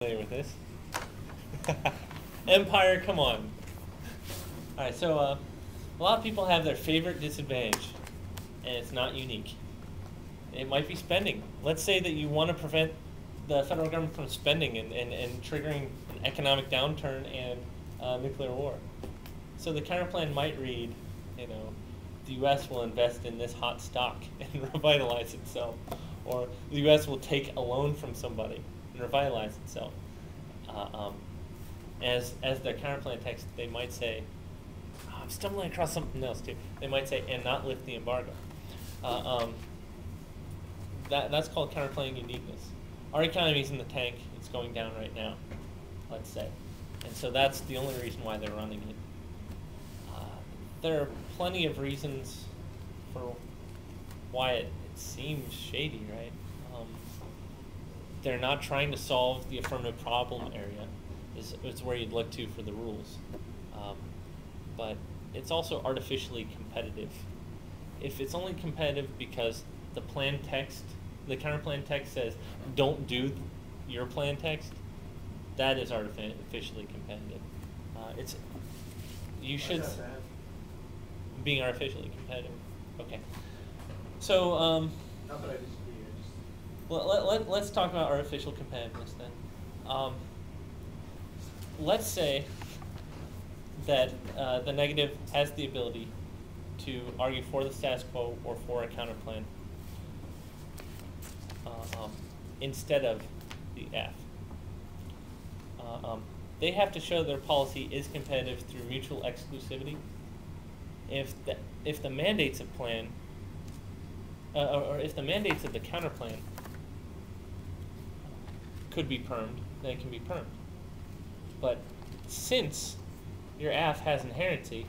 Familiar with this? Empire, come on. Alright, so a lot of people have their favorite disadvantage, and it's not unique. It might be spending. Let's say that you want to prevent the federal government from spending and triggering an economic downturn and nuclear war. So the counterplan might read, you know, the U.S. will invest in this hot stock and revitalize itself, or the U.S. will take a loan from somebody and revitalize itself. As the counterplan text, they might say, oh, I'm stumbling across something else too. They might say, and not lift the embargo. That's called counterplanning uniqueness. Our economy's in the tank. It's going down right now, let's say. And so that's the only reason why they're running it. There are plenty of reasons for why it seems shady, right? They're not trying to solve the affirmative problem area. Is where you'd look to for the rules. But it's also artificially competitive. If it's only competitive because the plan text, the counterplan text says, don't do your plan text, that is artificially competitive. You should being artificially competitive. Okay. So not that I disagree. let's talk about artificial competitiveness then. Let's say that the negative has the ability to argue for the status quo or for a counterplan instead of the F. They have to show their policy is competitive through mutual exclusivity. If the mandates of plan, or if the mandates of the counterplan could be permed, then it can be permed. But since your AF has inherency,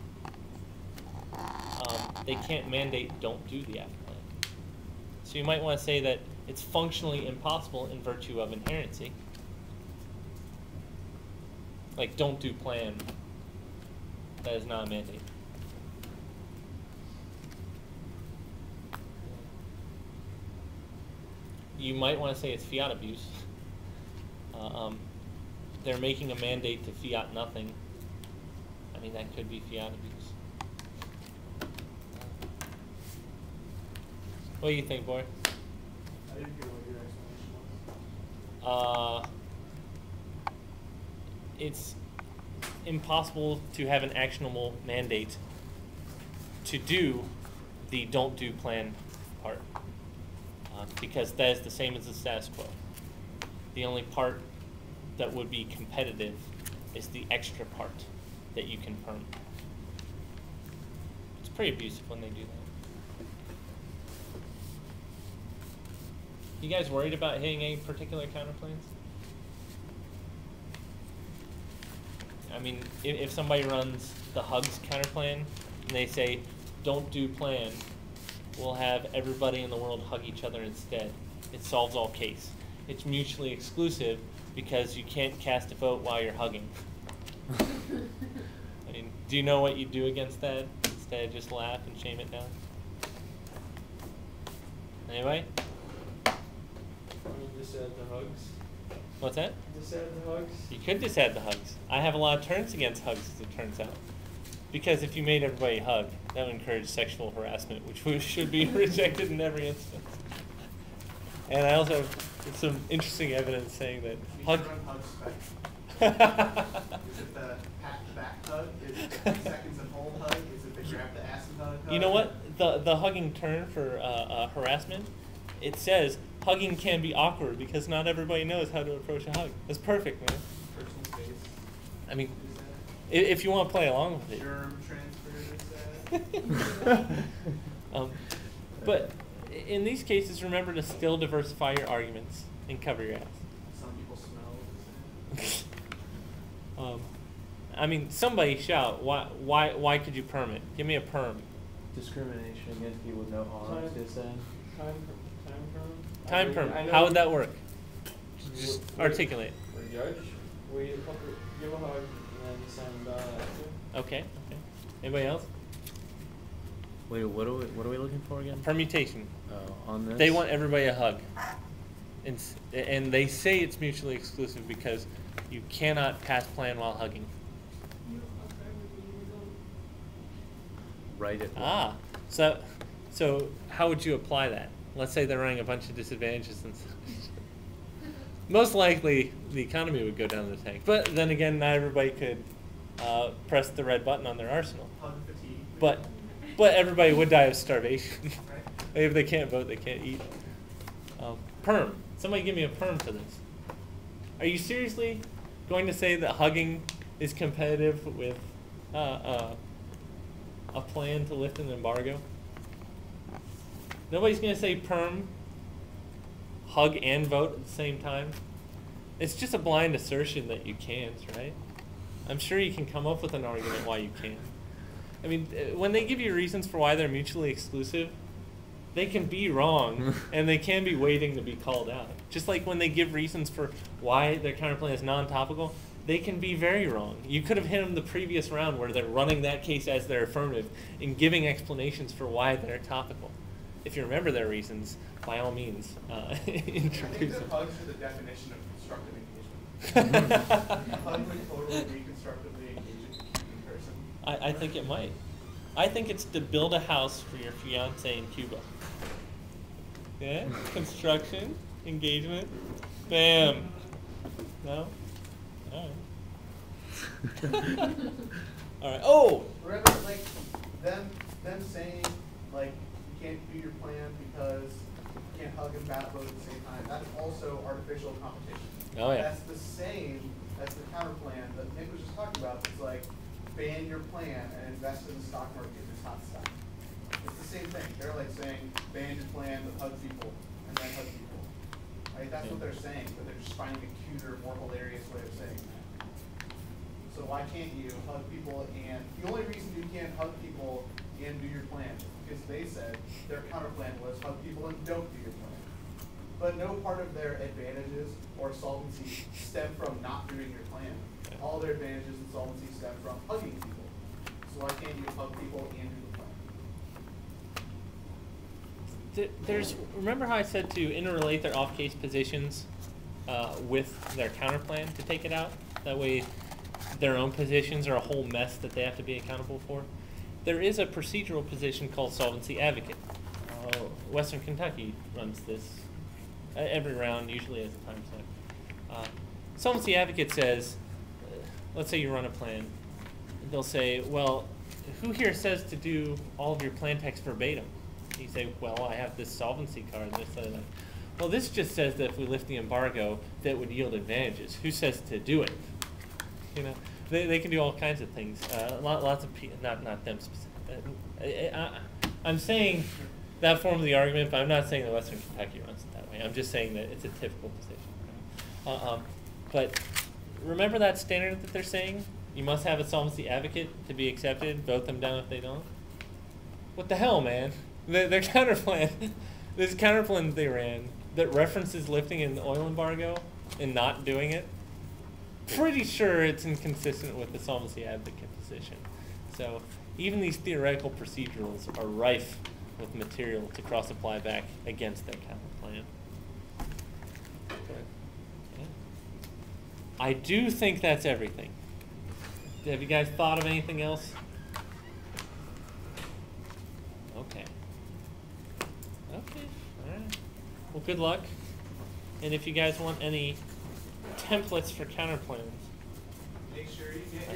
they can't mandate don't do the AF plan. So you might want to say that it's functionally impossible in virtue of inherency. Like don't do plan, that is not a mandate. You might want to say it's fiat abuse. They're making a mandate to fiat nothing. I mean, that could be fiat abuse. What do you think, boy? I didn't hear what your explanation was. It's impossible to have an actionable mandate to do the don't do plan part. Because that is the same as the status quo. The only part that would be competitive is the extra part that you can perm. It's pretty abusive when they do that. You guys worried about hitting any particular counterplans? I mean, if somebody runs the hugs counterplan and they say, don't do plan, we'll have everybody in the world hug each other instead. It solves all case. It's mutually exclusive because you can't cast a vote while you're hugging. I mean, do you know what you do against that? Instead, just laugh and shame it down. Anyway? I mean, just add the hugs. What's that? Just add the hugs. You could just add the hugs. I have a lot of turns against hugs, as it turns out. Because if you made everybody hug, that would encourage sexual harassment, which should be rejected in every instance. And I also have some interesting evidence saying that hug spec. Is it the pat the back hug? Is it the 3 seconds of hold hug? Is it the grab the ass and hug? You know what? The hugging turn for harassment, it says hugging can be awkward because not everybody knows how to approach a hug. That's perfect, man. Personal space. I mean, if you want to play along with it. Germ transfer is that? But in these cases, remember to still diversify your arguments and cover your ass. Some people smell. I mean, somebody shout, why could you perm it? Give me a perm. Discrimination against people with no harm, they said. Time perm. How would that work? Just articulate. For a judge, wait a couple, give a hug, and then send after. Okay. Anybody else? Wait, what are we looking for again? Permutation. Oh, on this? They want everybody a hug. and they say it's mutually exclusive because you cannot pass plan while hugging. Right at Ah, so how would you apply that? Let's say they're running a bunch of disadvantages and most likely the economy would go down the tank. But then again, not everybody could press the red button on their arsenal. Hug fatigue. But everybody would die of starvation. Right. If they can't vote, they can't eat. Perm. Somebody give me a perm to this. Are you seriously going to say that hugging is competitive with a plan to lift an embargo? Nobody's going to say perm, hug, and vote at the same time. It's just a blind assertion that you can't, right? I'm sure you can come up with an argument why you can't. I mean, when they give you reasons for why they're mutually exclusive, they can be wrong, and they can be waiting to be called out. Just like when they give reasons for why their counterplan is non-topical, they can be very wrong. You could have hit them the previous round where they're running that case as their affirmative and giving explanations for why they're topical. If you remember their reasons, by all means, introduce I think them. that hugs are the definition of constructive engagement. Hug would totally be constructively engaging in person. I think it might. I think it's to build a house for your fiance in Cuba. Yeah? Construction, engagement, bam. No? All right. All right. Oh! Remember, like, them saying, like, you can't do your plan because you can't hug and bat vote at the same time. That's also artificial competition. Oh, yeah. That's the same as the counter plan that Nick was just talking about. It's like, ban your plan and invest in the stock market if it's hot stock. It's the same thing. They're like saying, ban your plan but hug people and then hug people. Right? That's what they're saying, but they're just finding a cuter, more hilarious way of saying that. So why can't you hug people and, the only reason you can't hug people and do your plan is because they said their counter plan was hug people and don't do your plan. But no part of their advantages or solvency stem from not doing your plan. All their advantages and solvency stem from hugging people. So why can't you hug people and do the plan? There's, remember how I said to interrelate their off-case positions with their counterplan to take it out? That way their own positions are a whole mess that they have to be accountable for. There is a procedural position called solvency advocate. Western Kentucky runs this every round, usually as a time set. Solvency advocate says, let's say you run a plan. They'll say, well, who here says to do all of your plan text verbatim? You say, well, I have this solvency card. This, that. Well, this just says that if we lift the embargo, that would yield advantages. Who says to do it? You know, they can do all kinds of things. Lots of people, not them specific. I'm saying that form of the argument, but I'm not saying that Western Kentucky runs it that way. I'm just saying that it's a typical position. But remember that standard that they're saying? You must have a solvency advocate to be accepted. Vote them down if they don't. What the hell, man? Their counterplan, this counterplan they ran that references lifting an oil embargo and not doing it, pretty sure it's inconsistent with the solvency advocate position. So even these theoretical procedurals are rife with material to cross-apply back against their counterplan. Yeah. I do think that's everything. Have you guys thought of anything else? Okay. Okay, all right. Well, good luck. And if you guys want any templates for counterplans, Make sure you get